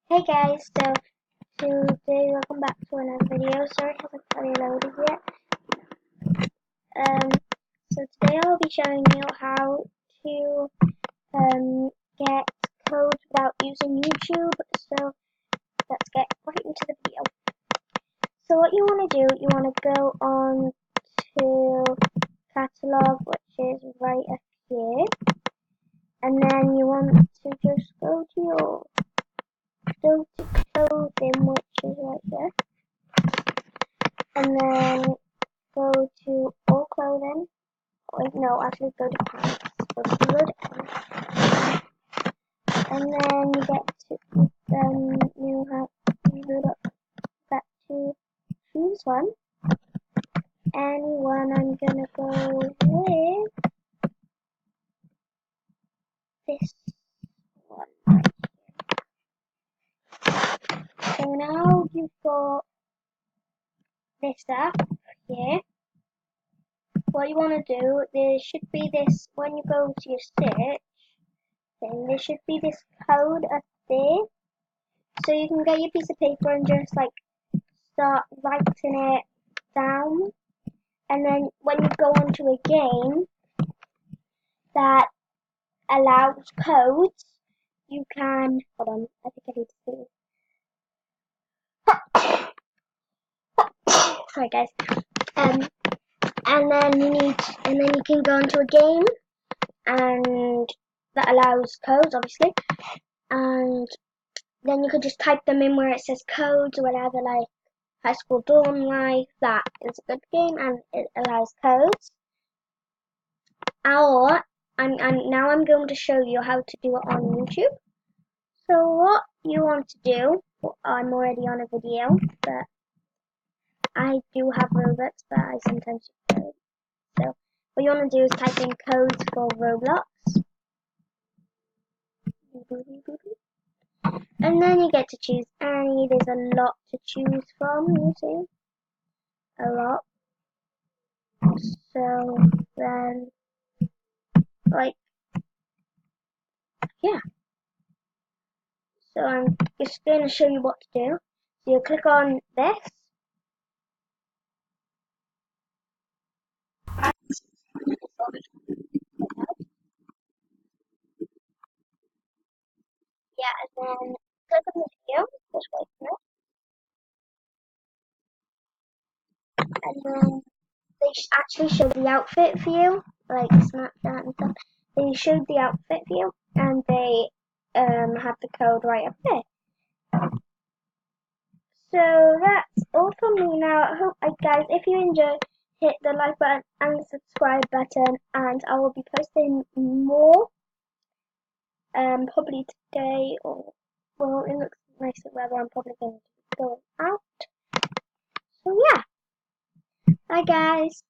Hey guys, so today welcome back to another video. Sorry it hasn't fully loaded yet. So today I'll be showing you how to get code without using YouTube. So let's get right into the video. So what you want to do, you want to go on to catalog, which is right up here, and then you want to just go to clothing, which is right there. And then go to all clothing. Wait, no, actually go to pants. Go to keyword pants. And then you get to you load up that to choose one. Anyone I'm gonna go with this one. So now you've got this app here. What you want to do, there should be this, when you go to your search thing, there should be this code up there. So you can get your piece of paper and just like start writing it down. And then when you go onto a game that allows codes, you can, hold on, I think I need to see. Sorry guys. And then you can go into a game and that allows codes obviously. And then you could just type them in where it says codes or whatever, like High School Dorm Life. That is a good game and it allows codes. Or now I'm going to show you how to do it on YouTube. So what you want to do, I'm already on a video, but I do have Roblox, but I sometimes use code. So what you want to do is type in codes for Roblox. And then you get to choose any. There's a lot to choose from, you see. A lot. So then, like, yeah. So I'm just going to show you what to do. So you click on this. Yeah, and then click on the video. Just wait for it. And then they actually show the outfit for you, like Snapchat and stuff. They showed the outfit for you, and they have the code right up there. So that's all from me now. I hope, guys, if you enjoyed, hit the like button and the subscribe button, and I will be posting more, probably today, or, well, it looks nice at weather, I'm probably going to be going out. So yeah, bye guys.